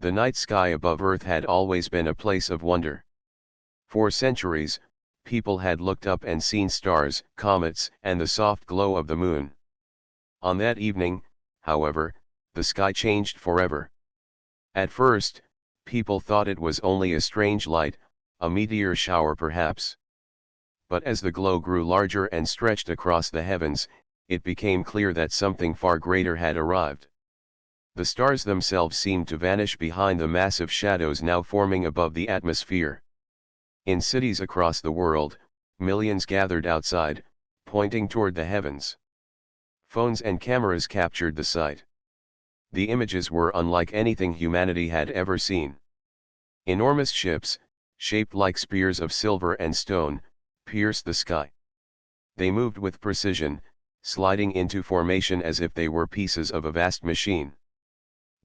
The night sky above Earth had always been a place of wonder. For centuries, people had looked up and seen stars, comets, and the soft glow of the moon. On that evening, however, the sky changed forever. At first, people thought it was only a strange light, a meteor shower perhaps. But as the glow grew larger and stretched across the heavens, it became clear that something far greater had arrived. The stars themselves seemed to vanish behind the massive shadows now forming above the atmosphere. In cities across the world, millions gathered outside, pointing toward the heavens. Phones and cameras captured the sight. The images were unlike anything humanity had ever seen. Enormous ships, shaped like spears of silver and stone, pierced the sky. They moved with precision, sliding into formation as if they were pieces of a vast machine.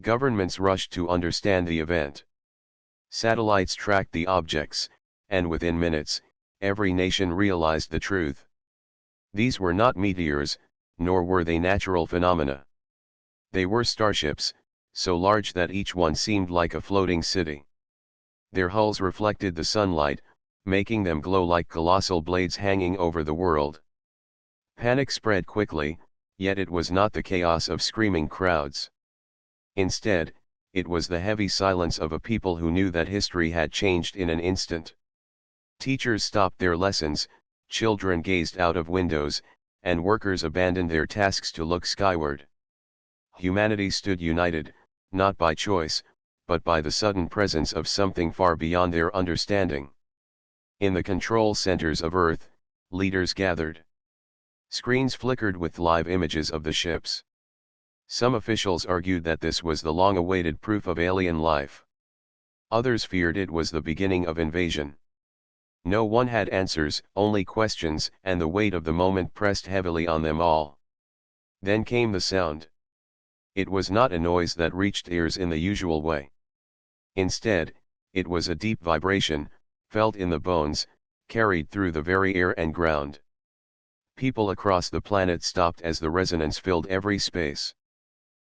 Governments rushed to understand the event. Satellites tracked the objects, and within minutes, every nation realized the truth. These were not meteors, nor were they natural phenomena. They were starships, so large that each one seemed like a floating city. Their hulls reflected the sunlight, making them glow like colossal blades hanging over the world. Panic spread quickly, yet it was not the chaos of screaming crowds. Instead, it was the heavy silence of a people who knew that history had changed in an instant. Teachers stopped their lessons, children gazed out of windows, and workers abandoned their tasks to look skyward. Humanity stood united, not by choice, but by the sudden presence of something far beyond their understanding. In the control centers of Earth, leaders gathered. Screens flickered with live images of the ships. Some officials argued that this was the long-awaited proof of alien life. Others feared it was the beginning of invasion. No one had answers, only questions, and the weight of the moment pressed heavily on them all. Then came the sound. It was not a noise that reached ears in the usual way. Instead, it was a deep vibration, felt in the bones, carried through the very air and ground. People across the planet stopped as the resonance filled every space.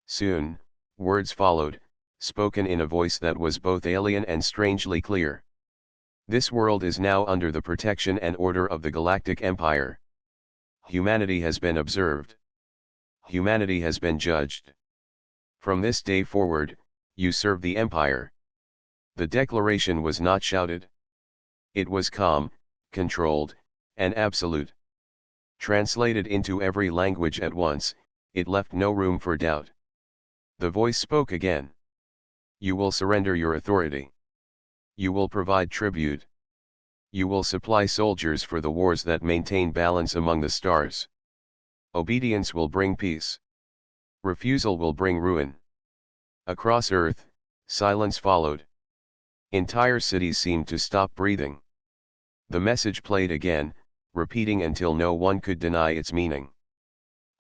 Soon, words followed, spoken in a voice that was both alien and strangely clear. This world is now under the protection and order of the Galactic Empire. Humanity has been observed. Humanity has been judged. From this day forward, you serve the Empire. The declaration was not shouted. It was calm, controlled, and absolute. Translated into every language at once, it left no room for doubt. The voice spoke again. You will surrender your authority. You will provide tribute. You will supply soldiers for the wars that maintain balance among the stars. Obedience will bring peace. Refusal will bring ruin. Across Earth, silence followed. Entire cities seemed to stop breathing. The message played again, repeating until no one could deny its meaning.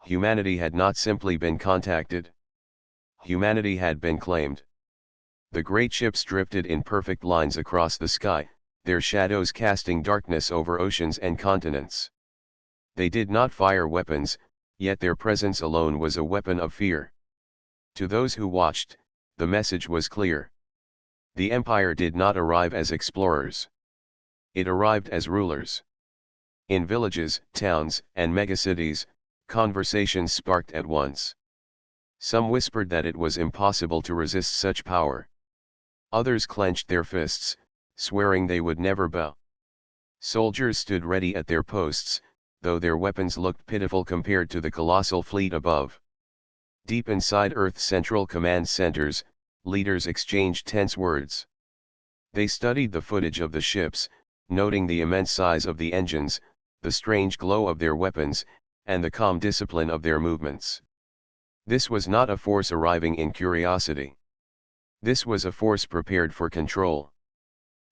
Humanity had not simply been contacted. Humanity had been claimed. The great ships drifted in perfect lines across the sky, their shadows casting darkness over oceans and continents. They did not fire weapons, yet their presence alone was a weapon of fear. To those who watched, the message was clear. The Empire did not arrive as explorers. It arrived as rulers. In villages, towns, and megacities, conversations sparked at once. Some whispered that it was impossible to resist such power. Others clenched their fists, swearing they would never bow. Soldiers stood ready at their posts, though their weapons looked pitiful compared to the colossal fleet above. Deep inside Earth's central command centers, leaders exchanged tense words. They studied the footage of the ships, noting the immense size of the engines, the strange glow of their weapons, and the calm discipline of their movements. This was not a force arriving in curiosity. This was a force prepared for control.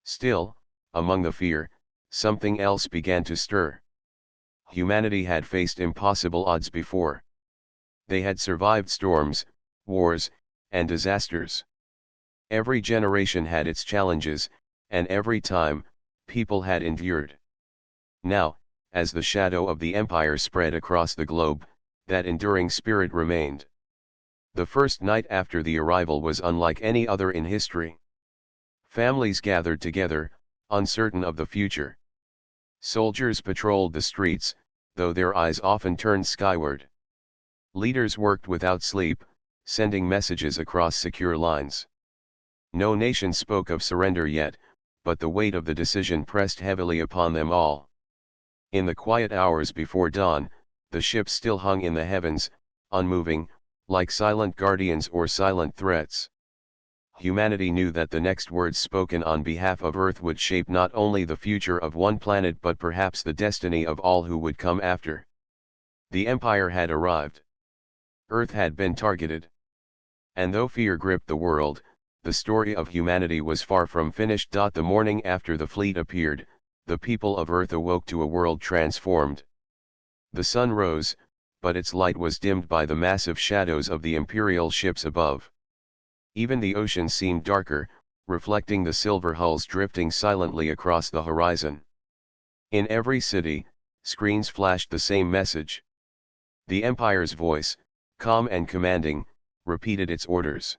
Still, among the fear, something else began to stir. Humanity had faced impossible odds before. They had survived storms, wars, and disasters. Every generation had its challenges, and every time, people had endured. Now, as the shadow of the Empire spread across the globe, that enduring spirit remained. The first night after the arrival was unlike any other in history. Families gathered together, uncertain of the future. Soldiers patrolled the streets, though their eyes often turned skyward. Leaders worked without sleep, sending messages across secure lines. No nation spoke of surrender yet, but the weight of the decision pressed heavily upon them all. In the quiet hours before dawn, the ships still hung in the heavens, unmoving, like silent guardians or silent threats. Humanity knew that the next words spoken on behalf of Earth would shape not only the future of one planet but perhaps the destiny of all who would come after. The Empire had arrived. Earth had been targeted. And though fear gripped the world, the story of humanity was far from finished. The morning after the fleet appeared, the people of Earth awoke to a world transformed. The sun rose, but its light was dimmed by the massive shadows of the Imperial ships above. Even the ocean seemed darker, reflecting the silver hulls drifting silently across the horizon. In every city, screens flashed the same message. The Empire's voice, calm and commanding, repeated its orders.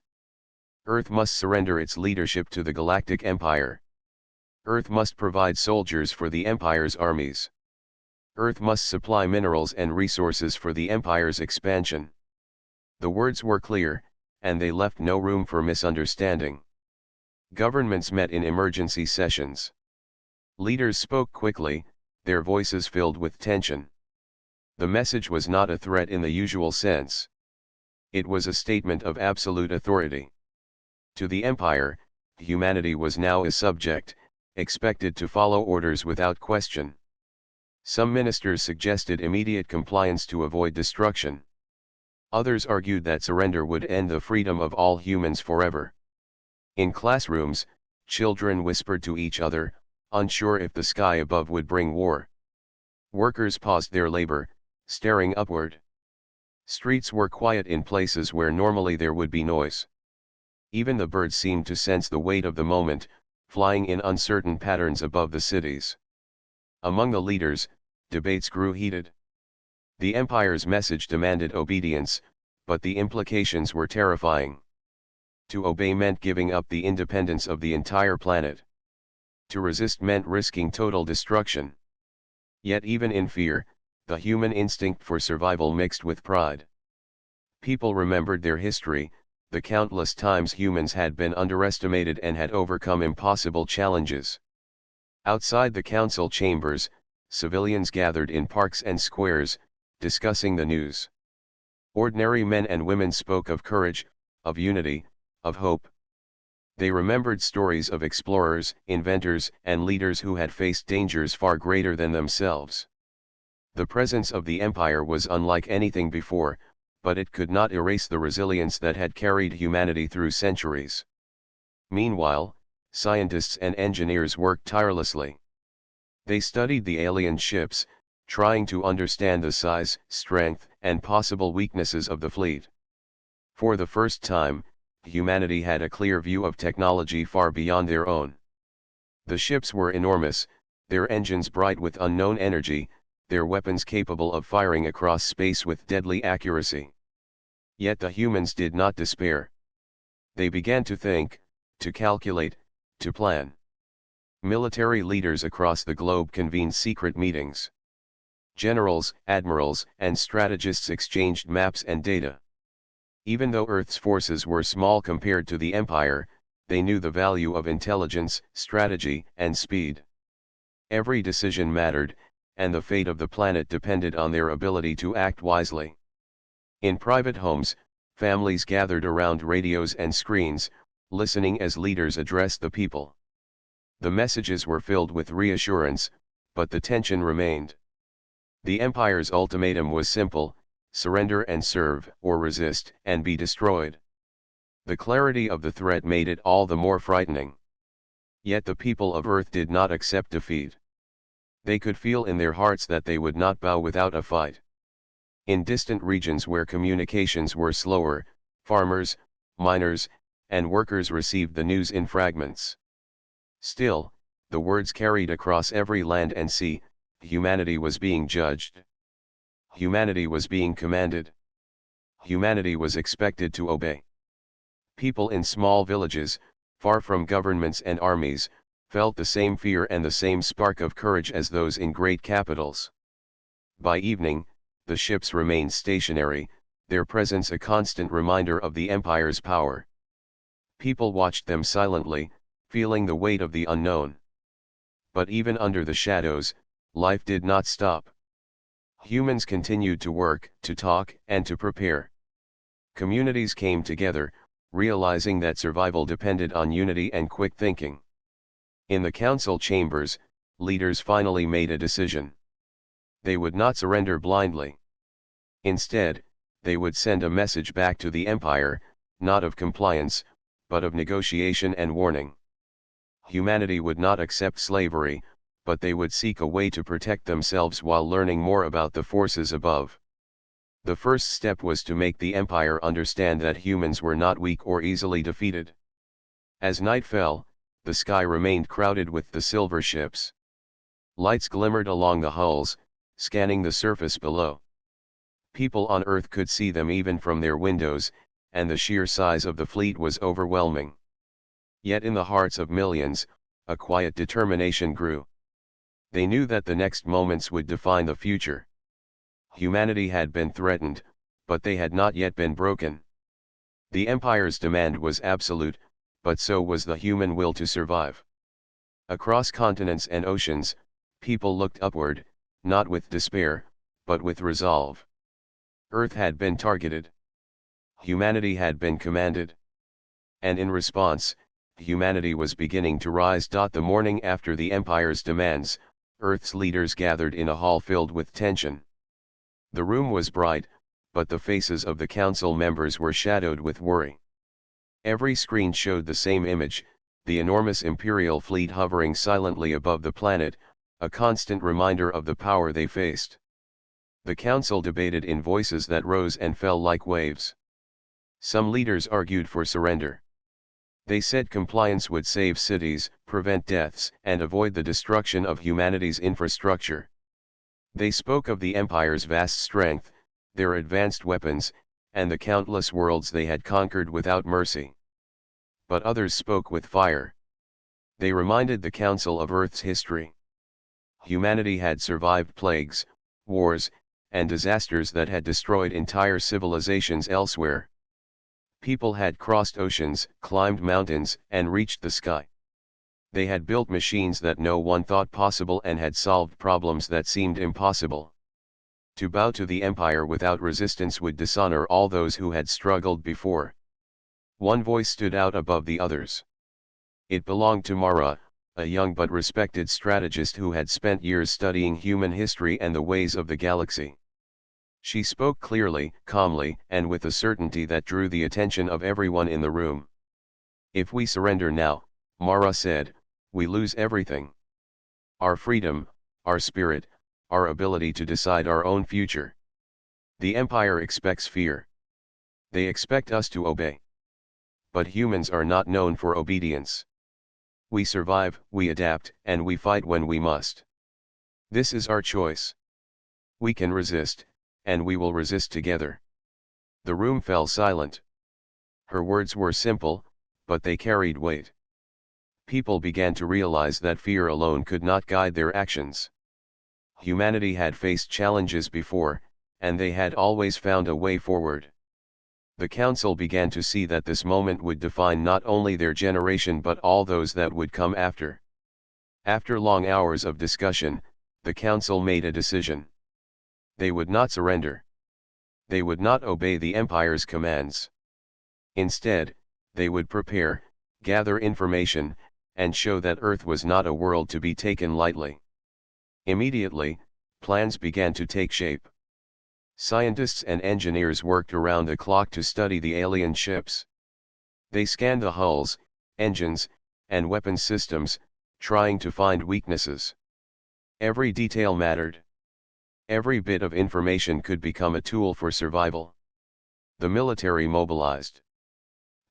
Earth must surrender its leadership to the Galactic Empire. Earth must provide soldiers for the Empire's armies. Earth must supply minerals and resources for the Empire's expansion. The words were clear, and they left no room for misunderstanding. Governments met in emergency sessions. Leaders spoke quickly, their voices filled with tension. The message was not a threat in the usual sense. It was a statement of absolute authority. To the Empire, humanity was now a subject, expected to follow orders without question. Some ministers suggested immediate compliance to avoid destruction. Others argued that surrender would end the freedom of all humans forever. In classrooms, children whispered to each other, unsure if the sky above would bring war. Workers paused their labor, staring upward. Streets were quiet in places where normally there would be noise. Even the birds seemed to sense the weight of the moment, flying in uncertain patterns above the cities. Among the leaders, debates grew heated. The Empire's message demanded obedience, but the implications were terrifying. To obey meant giving up the independence of the entire planet. To resist meant risking total destruction. Yet even in fear, the human instinct for survival mixed with pride. People remembered their history, the countless times humans had been underestimated and had overcome impossible challenges. Outside the council chambers, civilians gathered in parks and squares, discussing the news. Ordinary men and women spoke of courage, of unity, of hope. They remembered stories of explorers, inventors, and leaders who had faced dangers far greater than themselves. The presence of the Empire was unlike anything before, but it could not erase the resilience that had carried humanity through centuries. Meanwhile, scientists and engineers worked tirelessly. They studied the alien ships, trying to understand the size, strength, and possible weaknesses of the fleet. For the first time, humanity had a clear view of technology far beyond their own. The ships were enormous, their engines bright with unknown energy, their weapons capable of firing across space with deadly accuracy. Yet the humans did not despair. They began to think, to calculate, to plan. Military leaders across the globe convened secret meetings. Generals, admirals, and strategists exchanged maps and data. Even though Earth's forces were small compared to the Empire, they knew the value of intelligence, strategy, and speed. Every decision mattered, and the fate of the planet depended on their ability to act wisely. In private homes, families gathered around radios and screens, listening as leaders addressed the people. The messages were filled with reassurance, but the tension remained. The Empire's ultimatum was simple: surrender and serve, or resist and be destroyed. The clarity of the threat made it all the more frightening. Yet the people of Earth did not accept defeat. They could feel in their hearts that they would not bow without a fight. In distant regions where communications were slower, farmers, miners, and workers received the news in fragments. Still, the words carried across every land and sea: humanity was being judged. Humanity was being commanded. Humanity was expected to obey. People in small villages, far from governments and armies, felt the same fear and the same spark of courage as those in great capitals. By evening, the ships remained stationary, their presence a constant reminder of the Empire's power. People watched them silently, feeling the weight of the unknown. But even under the shadows, life did not stop. Humans continued to work, to talk, and to prepare. Communities came together, realizing that survival depended on unity and quick thinking. In the council chambers, leaders finally made a decision. They would not surrender blindly. Instead, they would send a message back to the Empire, not of compliance, but of negotiation and warning. Humanity would not accept slavery, but they would seek a way to protect themselves while learning more about the forces above. The first step was to make the Empire understand that humans were not weak or easily defeated. As night fell, the sky remained crowded with the silver ships. Lights glimmered along the hulls, scanning the surface below. People on Earth could see them even from their windows, and the sheer size of the fleet was overwhelming. Yet in the hearts of millions, a quiet determination grew. They knew that the next moments would define the future. Humanity had been threatened, but they had not yet been broken. The Empire's demand was absolute, but so was the human will to survive. Across continents and oceans, people looked upward, not with despair, but with resolve. Earth had been targeted. Humanity had been commanded. And in response, humanity was beginning to rise. The morning after the Empire's demands, Earth's leaders gathered in a hall filled with tension. The room was bright, but the faces of the council members were shadowed with worry. Every screen showed the same image, the enormous Imperial fleet hovering silently above the planet, a constant reminder of the power they faced. The council debated in voices that rose and fell like waves. Some leaders argued for surrender. They said compliance would save cities, prevent deaths, and avoid the destruction of humanity's infrastructure. They spoke of the Empire's vast strength, their advanced weapons, and the countless worlds they had conquered without mercy. But others spoke with fire. They reminded the Council of Earth's history. Humanity had survived plagues, wars, and disasters that had destroyed entire civilizations elsewhere. People had crossed oceans, climbed mountains, and reached the sky. They had built machines that no one thought possible and had solved problems that seemed impossible. To bow to the Empire without resistance would dishonor all those who had struggled before. One voice stood out above the others. It belonged to Mara, a young but respected strategist who had spent years studying human history and the ways of the galaxy. She spoke clearly, calmly, and with a certainty that drew the attention of everyone in the room. "If we surrender now," Mara said, "we lose everything. Our freedom, our spirit, our ability to decide our own future. The Empire expects fear. They expect us to obey. But humans are not known for obedience. We survive, we adapt, and we fight when we must. This is our choice. We can resist, and we will resist together." The room fell silent. Her words were simple, but they carried weight. People began to realize that fear alone could not guide their actions. Humanity had faced challenges before, and they had always found a way forward. The council began to see that this moment would define not only their generation but all those that would come after. After long hours of discussion, the council made a decision. They would not surrender. They would not obey the Empire's commands. Instead, they would prepare, gather information, and show that Earth was not a world to be taken lightly. Immediately, plans began to take shape. Scientists and engineers worked around the clock to study the alien ships. They scanned the hulls, engines, and weapon systems, trying to find weaknesses. Every detail mattered. Every bit of information could become a tool for survival. The military mobilized.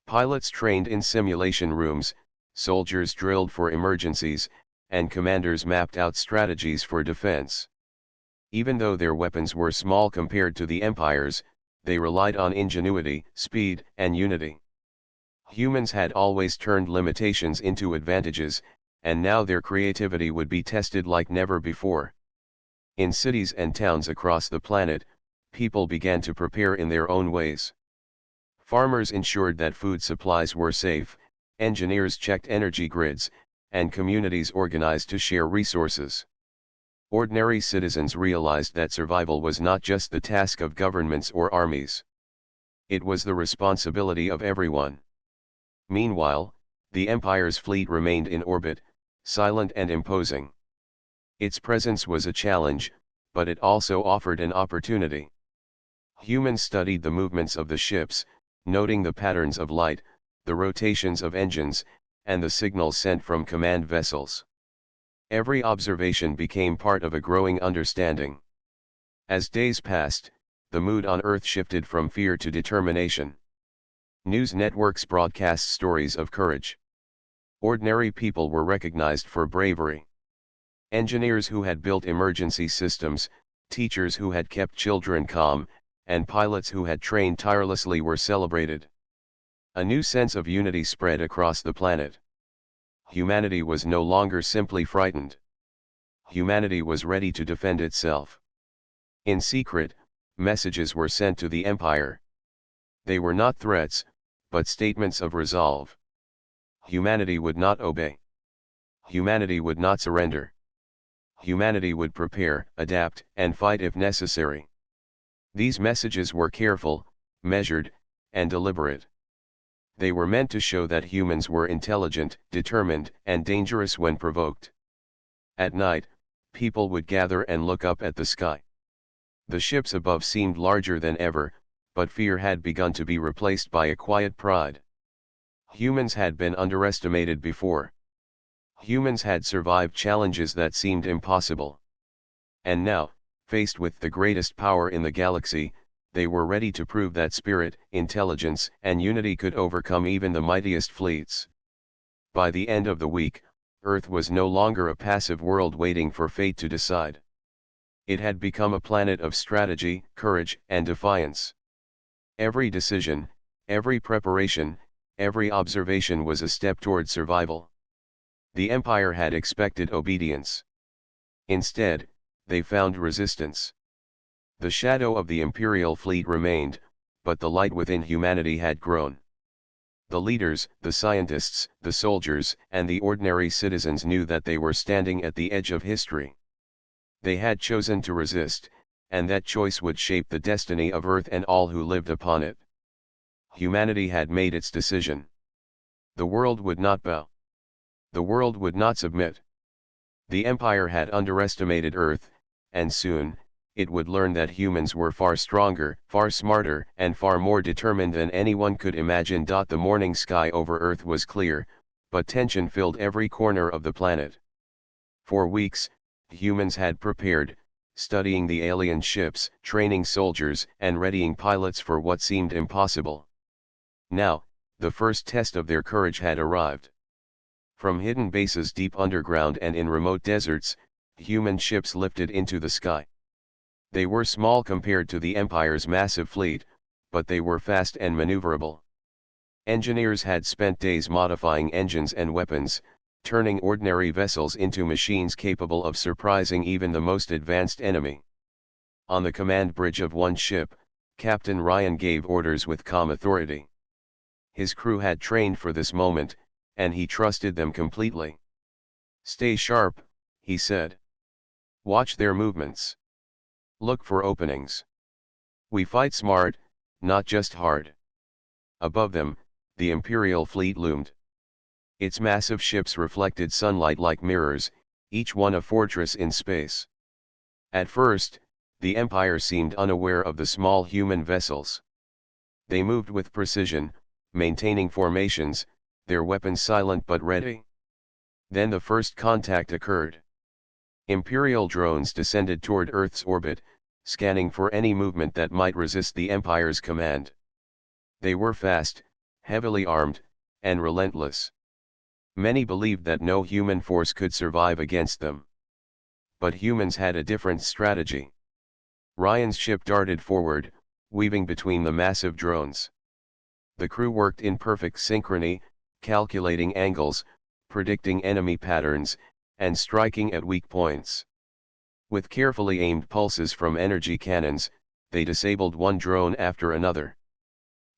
Pilots trained in simulation rooms, soldiers drilled for emergencies, and commanders mapped out strategies for defense. Even though their weapons were small compared to the Empire's, they relied on ingenuity, speed, and unity. Humans had always turned limitations into advantages, and now their creativity would be tested like never before. In cities and towns across the planet, people began to prepare in their own ways. Farmers ensured that food supplies were safe, engineers checked energy grids, and communities organized to share resources. Ordinary citizens realized that survival was not just the task of governments or armies. It was the responsibility of everyone. Meanwhile, the Empire's fleet remained in orbit, silent and imposing. Its presence was a challenge, but it also offered an opportunity. Humans studied the movements of the ships, noting the patterns of light, the rotations of engines, and the signals sent from command vessels. Every observation became part of a growing understanding. As days passed, the mood on Earth shifted from fear to determination. News networks broadcast stories of courage. Ordinary people were recognized for bravery. Engineers who had built emergency systems, teachers who had kept children calm, and pilots who had trained tirelessly were celebrated. A new sense of unity spread across the planet. Humanity was no longer simply frightened. Humanity was ready to defend itself. In secret, messages were sent to the Empire. They were not threats, but statements of resolve. Humanity would not obey. Humanity would not surrender. Humanity would prepare, adapt, and fight if necessary. These messages were careful, measured, and deliberate. They were meant to show that humans were intelligent, determined, and dangerous when provoked. At night, people would gather and look up at the sky. The ships above seemed larger than ever, but fear had begun to be replaced by a quiet pride. Humans had been underestimated before. Humans had survived challenges that seemed impossible. And now, faced with the greatest power in the galaxy, they were ready to prove that spirit, intelligence, and unity could overcome even the mightiest fleets. By the end of the week, Earth was no longer a passive world waiting for fate to decide. It had become a planet of strategy, courage, and defiance. Every decision, every preparation, every observation was a step toward survival. The Empire had expected obedience. Instead, they found resistance. The shadow of the Imperial fleet remained, but the light within humanity had grown. The leaders, the scientists, the soldiers, and the ordinary citizens knew that they were standing at the edge of history. They had chosen to resist, and that choice would shape the destiny of Earth and all who lived upon it. Humanity had made its decision. The world would not bow. The world would not submit. The Empire had underestimated Earth, and soon, it would learn that humans were far stronger, far smarter, and far more determined than anyone could imagine. The morning sky over Earth was clear, but tension filled every corner of the planet. For weeks, humans had prepared, studying the alien ships, training soldiers, and readying pilots for what seemed impossible. Now, the first test of their courage had arrived. From hidden bases deep underground and in remote deserts, human ships lifted into the sky. They were small compared to the Empire's massive fleet, but they were fast and maneuverable. Engineers had spent days modifying engines and weapons, turning ordinary vessels into machines capable of surprising even the most advanced enemy. On the command bridge of one ship, Captain Ryan gave orders with calm authority. His crew had trained for this moment, and he trusted them completely. "Stay sharp," he said. "Watch their movements. Look for openings. We fight smart, not just hard." Above them, the Imperial fleet loomed. Its massive ships reflected sunlight like mirrors, each one a fortress in space. At first, the Empire seemed unaware of the small human vessels. They moved with precision, maintaining formations, their weapons silent but ready. Then the first contact occurred. Imperial drones descended toward Earth's orbit, scanning for any movement that might resist the Empire's command. They were fast, heavily armed, and relentless. Many believed that no human force could survive against them. But humans had a different strategy. Ryan's ship darted forward, weaving between the massive drones. The crew worked in perfect synchrony, calculating angles, predicting enemy patterns, and striking at weak points. With carefully aimed pulses from energy cannons, they disabled one drone after another.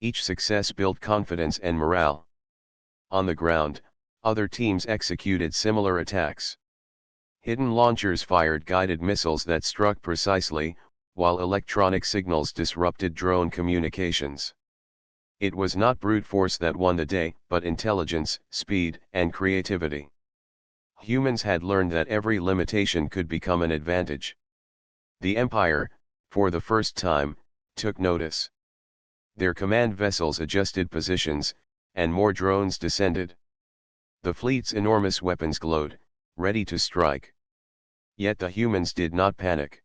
Each success built confidence and morale. On the ground, other teams executed similar attacks. Hidden launchers fired guided missiles that struck precisely, while electronic signals disrupted drone communications. It was not brute force that won the day, but intelligence, speed, and creativity. Humans had learned that every limitation could become an advantage. The Empire, for the first time, took notice. Their command vessels adjusted positions, and more drones descended. The fleet's enormous weapons glowed, ready to strike. Yet the humans did not panic.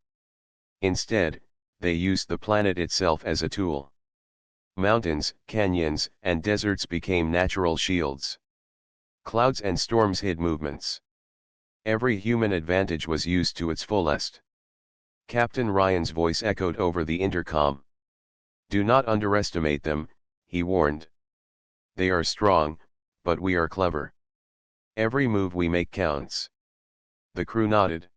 Instead, they used the planet itself as a tool. Mountains, canyons, and deserts became natural shields. Clouds and storms hid movements. Every human advantage was used to its fullest. Captain Ryan's voice echoed over the intercom. "Do not underestimate them," he warned. "They are strong, but we are clever. Every move we make counts." The crew nodded.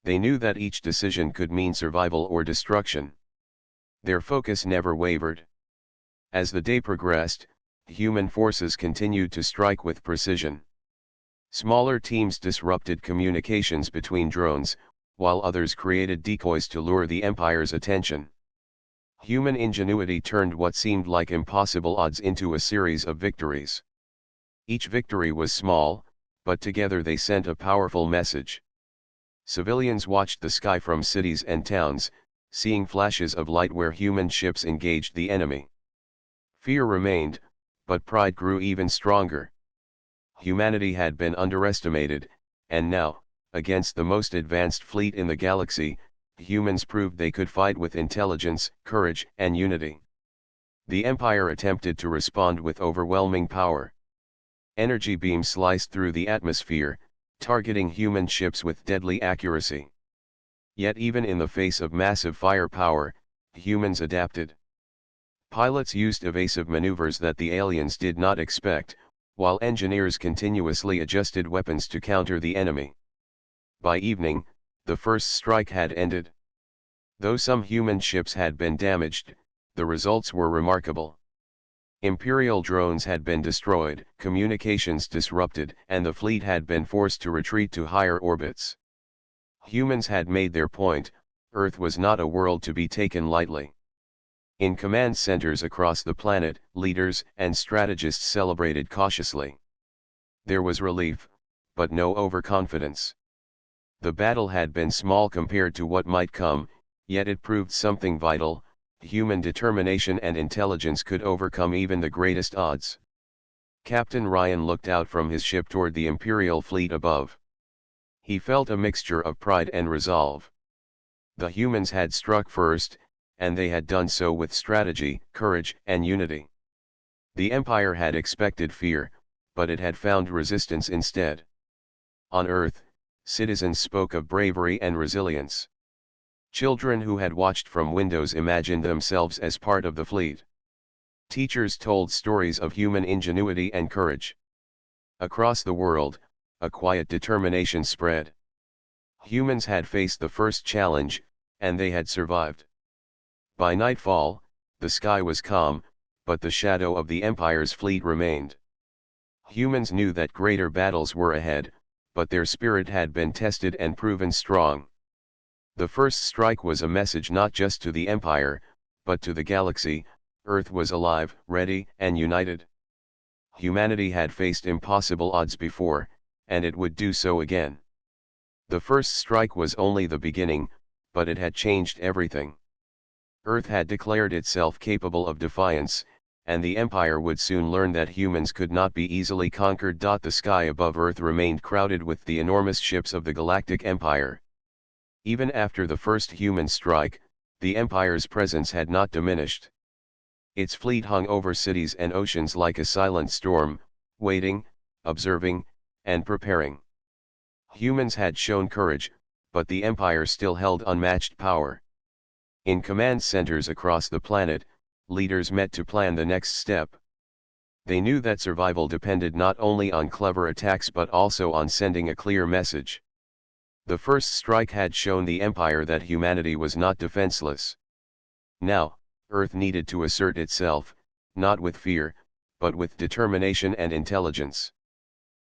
They knew that each decision could mean survival or destruction. Their focus never wavered. As the day progressed, human forces continued to strike with precision. Smaller teams disrupted communications between drones, while others created decoys to lure the Empire's attention. Human ingenuity turned what seemed like impossible odds into a series of victories. Each victory was small, but together they sent a powerful message. Civilians watched the sky from cities and towns, seeing flashes of light where human ships engaged the enemy. Fear remained, but pride grew even stronger. Humanity had been underestimated, and now, against the most advanced fleet in the galaxy, humans proved they could fight with intelligence, courage, and unity. The Empire attempted to respond with overwhelming power. Energy beams sliced through the atmosphere, targeting human ships with deadly accuracy. Yet even in the face of massive firepower, humans adapted. Pilots used evasive maneuvers that the aliens did not expect, while engineers continuously adjusted weapons to counter the enemy. By evening, the first strike had ended. Though some human ships had been damaged, the results were remarkable. Imperial drones had been destroyed, communications disrupted, and the fleet had been forced to retreat to higher orbits. Humans had made their point: Earth was not a world to be taken lightly. In command centers across the planet, leaders and strategists celebrated cautiously. There was relief, but no overconfidence. The battle had been small compared to what might come, yet it proved something vital: human determination and intelligence could overcome even the greatest odds. Captain Ryan looked out from his ship toward the Imperial fleet above. He felt a mixture of pride and resolve. The humans had struck first, and they had done so with strategy, courage, and unity. The Empire had expected fear, but it had found resistance instead. On Earth, citizens spoke of bravery and resilience. Children who had watched from windows imagined themselves as part of the fleet. Teachers told stories of human ingenuity and courage. Across the world, a quiet determination spread. Humans had faced the first challenge, and they had survived. By nightfall, the sky was calm, but the shadow of the Empire's fleet remained. Humans knew that greater battles were ahead, but their spirit had been tested and proven strong. The first strike was a message not just to the Empire, but to the galaxy: Earth was alive, ready, and united. Humanity had faced impossible odds before, and it would do so again. The first strike was only the beginning, but it had changed everything. Earth had declared itself capable of defiance, and the Empire would soon learn that humans could not be easily conquered. The sky above Earth remained crowded with the enormous ships of the Galactic Empire. Even after the first human strike, the Empire's presence had not diminished. Its fleet hung over cities and oceans like a silent storm, waiting, observing, and preparing. Humans had shown courage, but the Empire still held unmatched power. In command centers across the planet, leaders met to plan the next step. They knew that survival depended not only on clever attacks but also on sending a clear message. The first strike had shown the Empire that humanity was not defenseless. Now, Earth needed to assert itself, not with fear, but with determination and intelligence.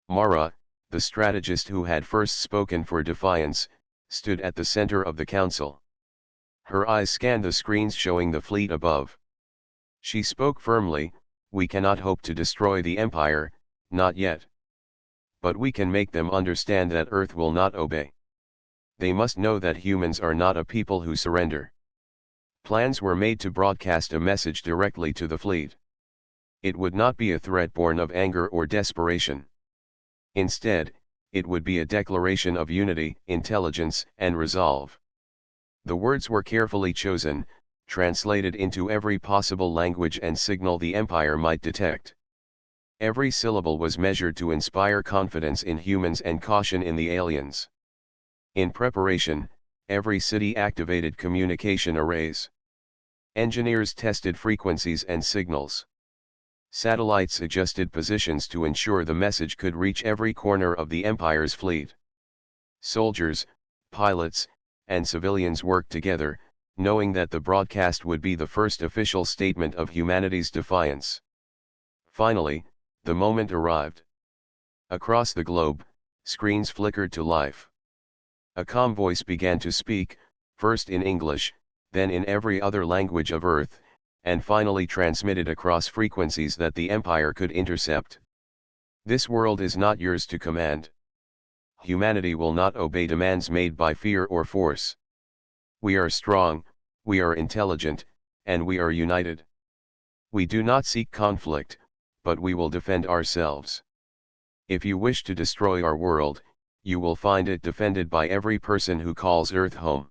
Mara, the strategist who had first spoken for defiance, stood at the center of the council. Her eyes scanned the screens showing the fleet above. She spoke firmly, "We cannot hope to destroy the Empire, not yet. But we can make them understand that Earth will not obey. They must know that humans are not a people who surrender." Plans were made to broadcast a message directly to the fleet. It would not be a threat born of anger or desperation. Instead, it would be a declaration of unity, intelligence, and resolve. The words were carefully chosen, translated into every possible language and signal the Empire might detect. Every syllable was measured to inspire confidence in humans and caution in the aliens. In preparation, every city activated communication arrays. Engineers tested frequencies and signals. Satellites adjusted positions to ensure the message could reach every corner of the Empire's fleet. Soldiers, pilots, and civilians worked together, knowing that the broadcast would be the first official statement of humanity's defiance. Finally, the moment arrived. Across the globe, screens flickered to life. A calm voice began to speak, first in English, then in every other language of Earth, and finally transmitted across frequencies that the Empire could intercept. "This world is not yours to command. Humanity will not obey demands made by fear or force. We are strong, we are intelligent, and we are united. We do not seek conflict, but we will defend ourselves. If you wish to destroy our world, you will find it defended by every person who calls Earth home."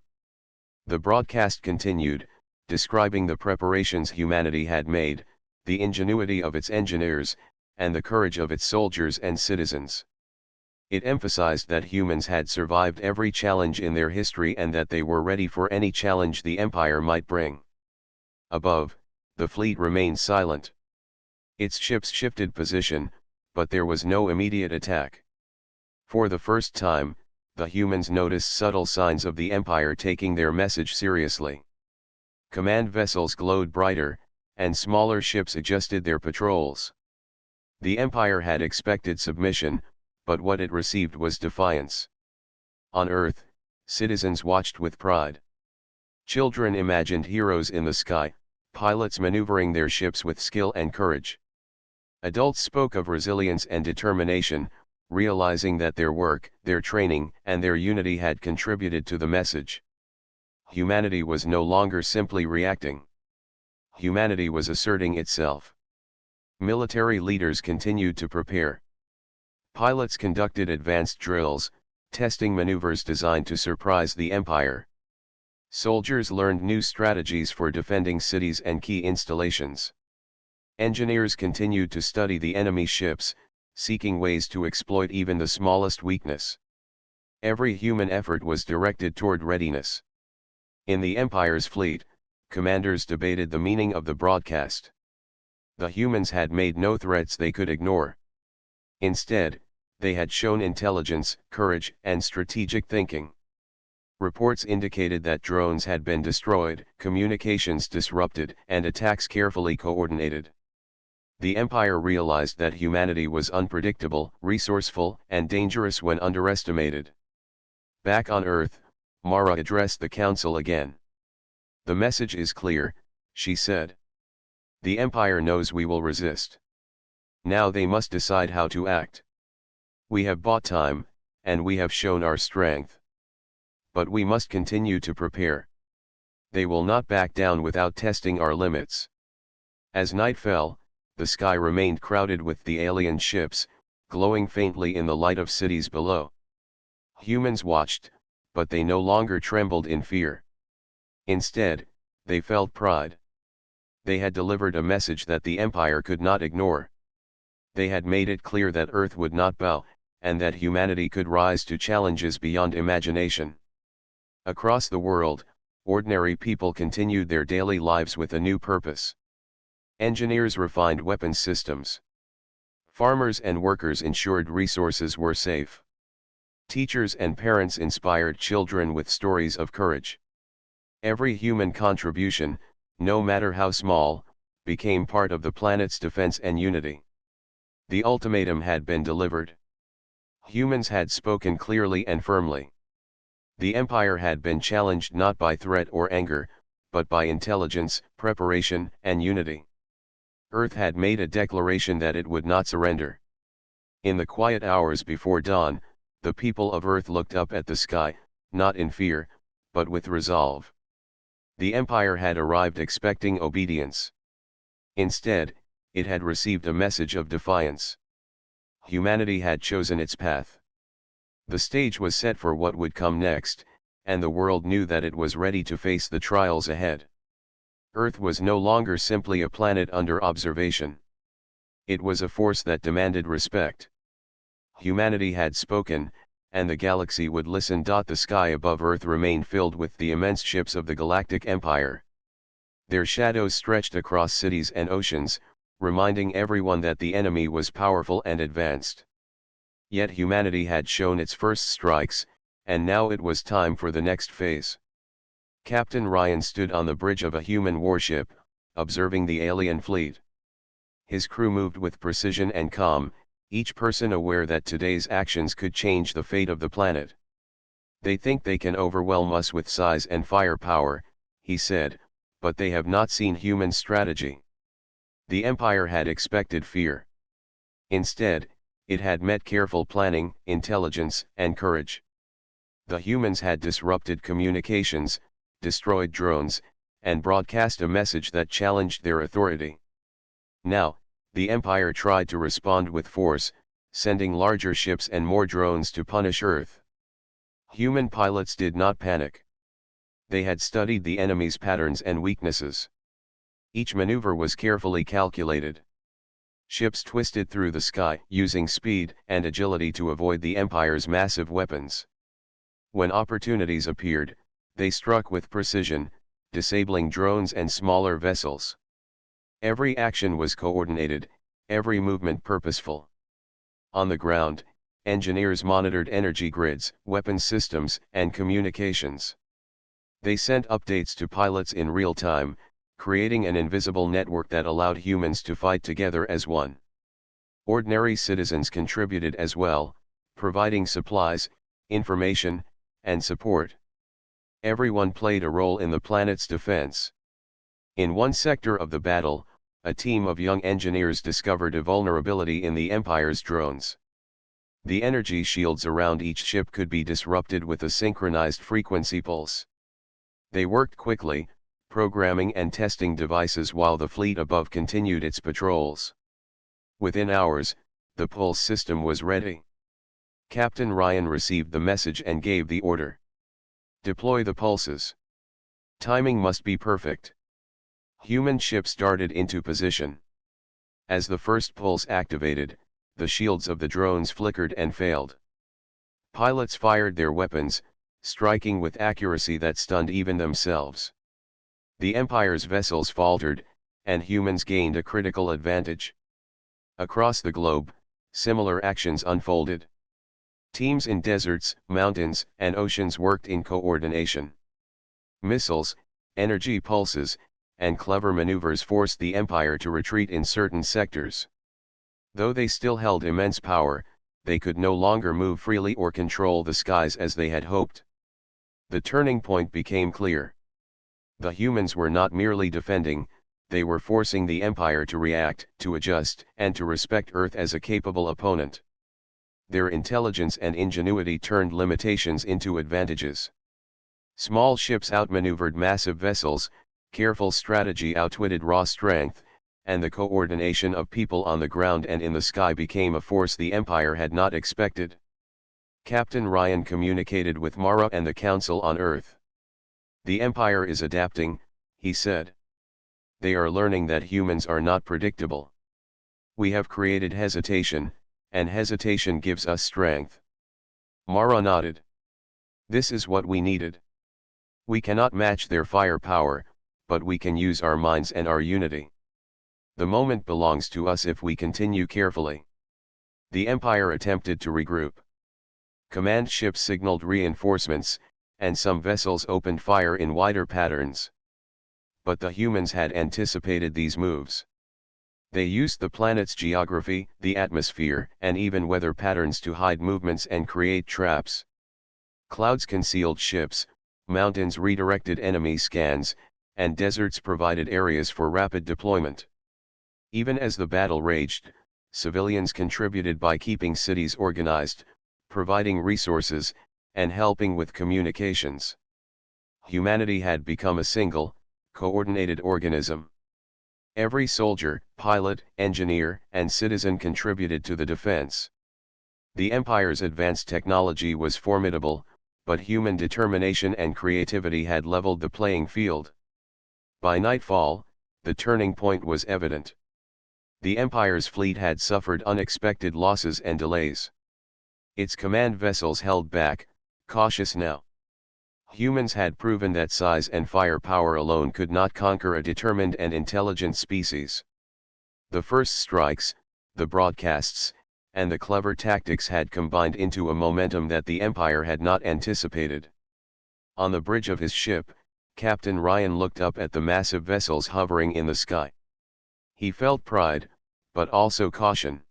The broadcast continued, describing the preparations humanity had made, the ingenuity of its engineers, and the courage of its soldiers and citizens. It emphasized that humans had survived every challenge in their history and that they were ready for any challenge the Empire might bring. Above, the fleet remained silent. Its ships shifted position, but there was no immediate attack. For the first time, the humans noticed subtle signs of the Empire taking their message seriously. Command vessels glowed brighter, and smaller ships adjusted their patrols. The Empire had expected submission, but what it received was defiance. On Earth, citizens watched with pride. Children imagined heroes in the sky, pilots maneuvering their ships with skill and courage. Adults spoke of resilience and determination, realizing that their work, their training, and their unity had contributed to the message. Humanity was no longer simply reacting. Humanity was asserting itself. Military leaders continued to prepare. Pilots conducted advanced drills, testing maneuvers designed to surprise the Empire. Soldiers learned new strategies for defending cities and key installations. Engineers continued to study the enemy ships, seeking ways to exploit even the smallest weakness. Every human effort was directed toward readiness. In the Empire's fleet, commanders debated the meaning of the broadcast. The humans had made no threats they could ignore. Instead, they had shown intelligence, courage, and strategic thinking. Reports indicated that drones had been destroyed, communications disrupted, and attacks carefully coordinated. The Empire realized that humanity was unpredictable, resourceful, and dangerous when underestimated. Back on Earth, Mara addressed the council again. "The message is clear," she said. "The Empire knows we will resist. Now they must decide how to act. We have bought time, and we have shown our strength. But we must continue to prepare. They will not back down without testing our limits." As night fell, the sky remained crowded with the alien ships, glowing faintly in the light of cities below. Humans watched, but they no longer trembled in fear. Instead, they felt pride. They had delivered a message that the Empire could not ignore. They had made it clear that Earth would not bow, and that humanity could rise to challenges beyond imagination. Across the world, Ordinary people continued their daily lives with a new purpose. Engineers refined weapons systems. Farmers and workers ensured resources were safe. Teachers and parents inspired children with stories of courage. Every human contribution, no matter how small, became part of the planet's defense and unity. The ultimatum had been delivered. Humans had spoken clearly and firmly. The Empire had been challenged not by threat or anger, but by intelligence, preparation, and unity. Earth had made a declaration that it would not surrender. In the quiet hours before dawn, the people of Earth looked up at the sky, not in fear, but with resolve. The Empire had arrived expecting obedience. Instead, it had received a message of defiance. Humanity had chosen its path. The stage was set for what would come next, and the world knew that it was ready to face the trials ahead. Earth was no longer simply a planet under observation. It was a force that demanded respect. Humanity had spoken, and the galaxy would listen. The sky above Earth remained filled with the immense ships of the Galactic Empire. Their shadows stretched across cities and oceans, reminding everyone that the enemy was powerful and advanced. Yet humanity had shown its first strikes, and now it was time for the next phase. Captain Ryan stood on the bridge of a human warship, observing the alien fleet. His crew moved with precision and calm, each person aware that today's actions could change the fate of the planet. They think they can overwhelm us with size and firepower, he said, but they have not seen human strategy. The Empire had expected fear. Instead, it had met careful planning, intelligence, and courage. The humans had disrupted communications, destroyed drones, and broadcast a message that challenged their authority. Now, the Empire tried to respond with force, sending larger ships and more drones to punish Earth. Human pilots did not panic. They had studied the enemy's patterns and weaknesses. Each maneuver was carefully calculated. Ships twisted through the sky, using speed and agility to avoid the Empire's massive weapons. When opportunities appeared, they struck with precision, disabling drones and smaller vessels. Every action was coordinated, every movement purposeful. On the ground, engineers monitored energy grids, weapons systems, and communications. They sent updates to pilots in real time, creating an invisible network that allowed humans to fight together as one. Ordinary citizens contributed as well, providing supplies, information, and support. Everyone played a role in the planet's defense. In one sector of the battle, a team of young engineers discovered a vulnerability in the Empire's drones. The energy shields around each ship could be disrupted with a synchronized frequency pulse. They worked quickly, programming and testing devices while the fleet above continued its patrols. Within hours, the pulse system was ready. Captain Ryan received the message and gave the order. Deploy the pulses. Timing must be perfect. Human ships darted into position. As the first pulse activated, the shields of the drones flickered and failed. Pilots fired their weapons, striking with accuracy that stunned even themselves. The Empire's vessels faltered, and humans gained a critical advantage. Across the globe, similar actions unfolded. Teams in deserts, mountains, and oceans worked in coordination. Missiles, energy pulses, and clever maneuvers forced the Empire to retreat in certain sectors. Though they still held immense power, they could no longer move freely or control the skies as they had hoped. The turning point became clear. The humans were not merely defending, they were forcing the Empire to react, to adjust, and to respect Earth as a capable opponent. Their intelligence and ingenuity turned limitations into advantages. Small ships outmaneuvered massive vessels, careful strategy outwitted raw strength, and the coordination of people on the ground and in the sky became a force the Empire had not expected. Captain Ryan communicated with Mara and the Council on Earth. The Empire is adapting, he said. They are learning that humans are not predictable. We have created hesitation, and hesitation gives us strength. Mara nodded. This is what we needed. We cannot match their firepower, but we can use our minds and our unity. The moment belongs to us if we continue carefully. The Empire attempted to regroup. Command ships signaled reinforcements, and some vessels opened fire in wider patterns. But the humans had anticipated these moves. They used the planet's geography, the atmosphere, and even weather patterns to hide movements and create traps. Clouds concealed ships, mountains redirected enemy scans, and deserts provided areas for rapid deployment. Even as the battle raged, civilians contributed by keeping cities organized, providing resources, and helping with communications. Humanity had become a single, coordinated organism. Every soldier, pilot, engineer, and citizen contributed to the defense. The Empire's advanced technology was formidable, but human determination and creativity had leveled the playing field. By nightfall, the turning point was evident. The Empire's fleet had suffered unexpected losses and delays. Its command vessels held back, cautious now. Humans had proven that size and firepower alone could not conquer a determined and intelligent species. The first strikes, the broadcasts, and the clever tactics had combined into a momentum that the Empire had not anticipated. On the bridge of his ship, Captain Ryan looked up at the massive vessels hovering in the sky. He felt pride, but also caution.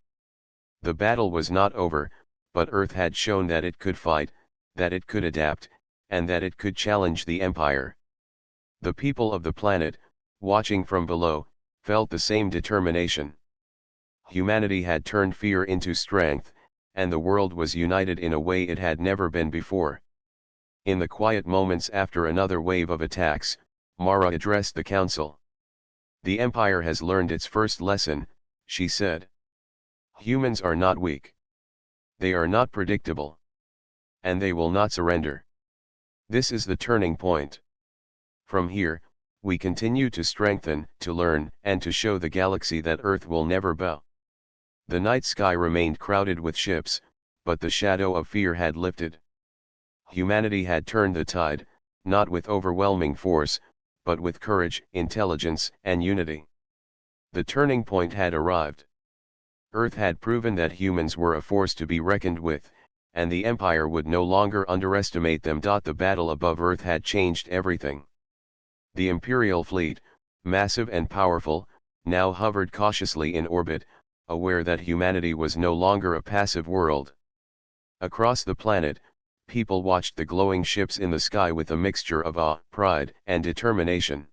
The battle was not over, but Earth had shown that it could fight, that it could adapt, and that it could challenge the Empire. The people of the planet, watching from below, felt the same determination. Humanity had turned fear into strength, and the world was united in a way it had never been before. In the quiet moments after another wave of attacks, Mara addressed the council. "The Empire has learned its first lesson," she said. "Humans are not weak. They are not predictable. And they will not surrender. This is the turning point. From here, we continue to strengthen, to learn, and to show the galaxy that Earth will never bow." The night sky remained crowded with ships, but the shadow of fear had lifted. Humanity had turned the tide, not with overwhelming force, but with courage, intelligence, and unity. The turning point had arrived. Earth had proven that humans were a force to be reckoned with, and the Empire would no longer underestimate them. The battle above Earth had changed everything. The Imperial fleet, massive and powerful, now hovered cautiously in orbit, aware that humanity was no longer a passive world. Across the planet, people watched the glowing ships in the sky with a mixture of awe, pride, and determination.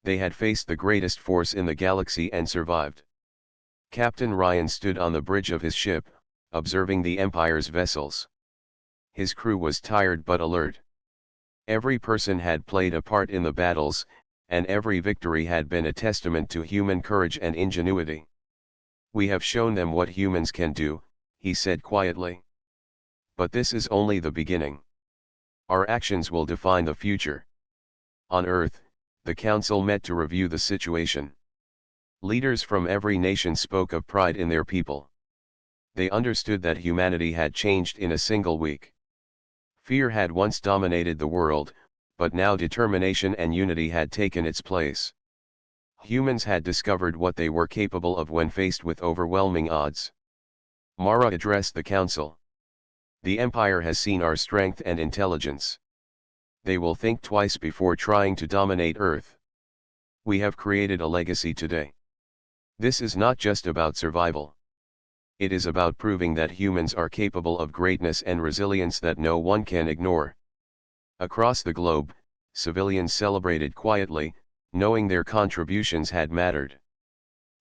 They had faced the greatest force in the galaxy and survived. Captain Ryan stood on the bridge of his ship, observing the Empire's vessels. His crew was tired but alert. Every person had played a part in the battles, and every victory had been a testament to human courage and ingenuity. "We have shown them what humans can do," he said quietly. "But this is only the beginning. Our actions will define the future." On Earth, the council met to review the situation. Leaders from every nation spoke of pride in their people. They understood that humanity had changed in a single week. Fear had once dominated the world, but now determination and unity had taken its place. Humans had discovered what they were capable of when faced with overwhelming odds. Mara addressed the council. "The Empire has seen our strength and intelligence. They will think twice before trying to dominate Earth. We have created a legacy today. This is not just about survival. It is about proving that humans are capable of greatness and resilience that no one can ignore." Across the globe, civilians celebrated quietly, knowing their contributions had mattered.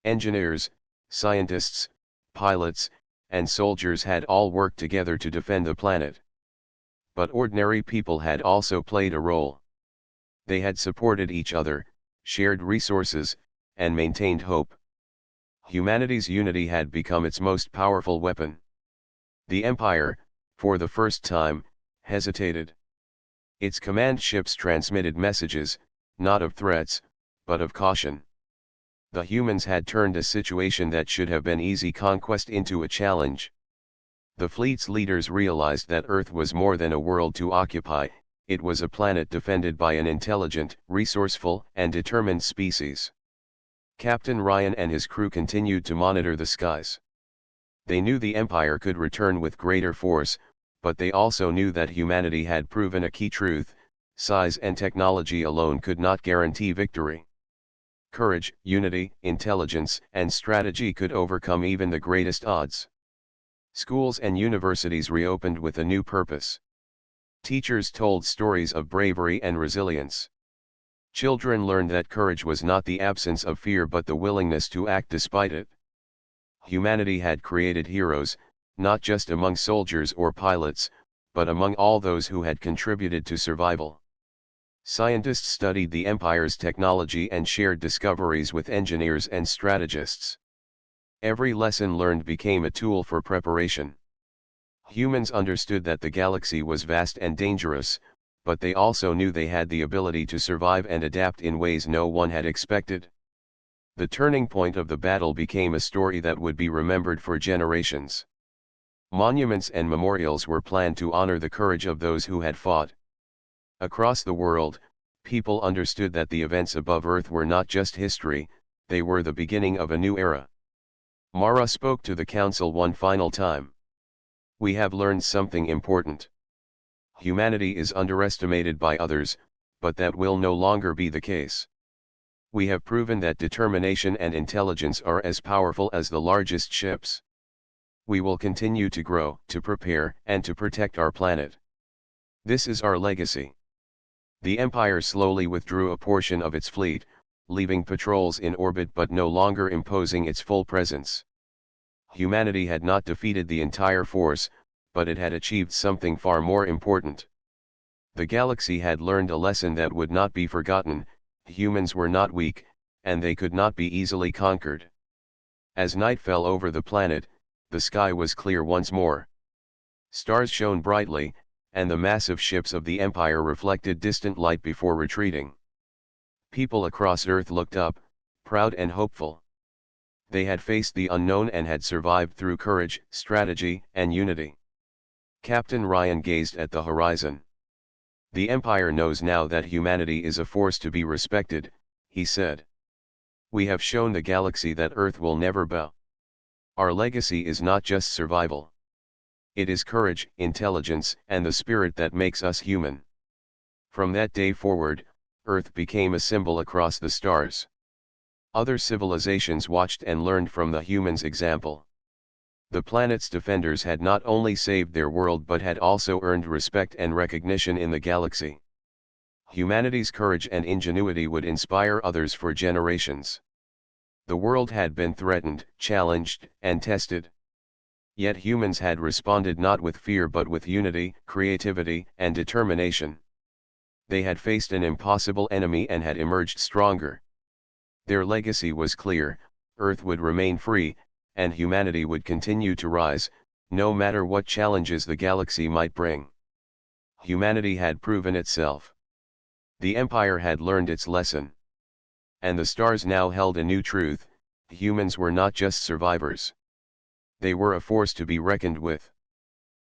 Engineers, scientists, pilots, and soldiers had all worked together to defend the planet. But ordinary people had also played a role. They had supported each other, shared resources, and maintained hope. Humanity's unity had become its most powerful weapon. The Empire, for the first time, hesitated. Its command ships transmitted messages, not of threats, but of caution. The humans had turned a situation that should have been easy conquest into a challenge. The fleet's leaders realized that Earth was more than a world to occupy, it was a planet defended by an intelligent, resourceful, and determined species. Captain Ryan and his crew continued to monitor the skies. They knew the Empire could return with greater force, but they also knew that humanity had proven a key truth: size and technology alone could not guarantee victory. Courage, unity, intelligence, and strategy could overcome even the greatest odds. Schools and universities reopened with a new purpose. Teachers told stories of bravery and resilience. Children learned that courage was not the absence of fear but the willingness to act despite it. Humanity had created heroes, not just among soldiers or pilots, but among all those who had contributed to survival. Scientists studied the Empire's technology and shared discoveries with engineers and strategists. Every lesson learned became a tool for preparation. Humans understood that the galaxy was vast and dangerous, but they also knew they had the ability to survive and adapt in ways no one had expected. The turning point of the battle became a story that would be remembered for generations. Monuments and memorials were planned to honor the courage of those who had fought. Across the world, people understood that the events above Earth were not just history, they were the beginning of a new era. Mara spoke to the council one final time. We have learned something important. Humanity is underestimated by others, but that will no longer be the case. We have proven that determination and intelligence are as powerful as the largest ships. We will continue to grow, to prepare, and to protect our planet. This is our legacy. The Empire slowly withdrew a portion of its fleet, leaving patrols in orbit but no longer imposing its full presence. Humanity had not defeated the entire force, but it had achieved something far more important. The galaxy had learned a lesson that would not be forgotten: humans were not weak, and they could not be easily conquered. As night fell over the planet, the sky was clear once more. Stars shone brightly, and the massive ships of the Empire reflected distant light before retreating. People across Earth looked up, proud and hopeful. They had faced the unknown and had survived through courage, strategy, and unity. Captain Ryan gazed at the horizon. The Empire knows now that humanity is a force to be respected, he said. We have shown the galaxy that Earth will never bow. Our legacy is not just survival. It is courage, intelligence, and the spirit that makes us human. From that day forward, Earth became a symbol across the stars. Other civilizations watched and learned from the humans' example. The planet's defenders had not only saved their world but had also earned respect and recognition in the galaxy. Humanity's courage and ingenuity would inspire others for generations. The world had been threatened, challenged, and tested. Yet humans had responded not with fear but with unity, creativity, and determination. They had faced an impossible enemy and had emerged stronger. Their legacy was clear: Earth would remain free, and humanity would continue to rise, no matter what challenges the galaxy might bring. Humanity had proven itself. The Empire had learned its lesson. And the stars now held a new truth: humans were not just survivors. They were a force to be reckoned with.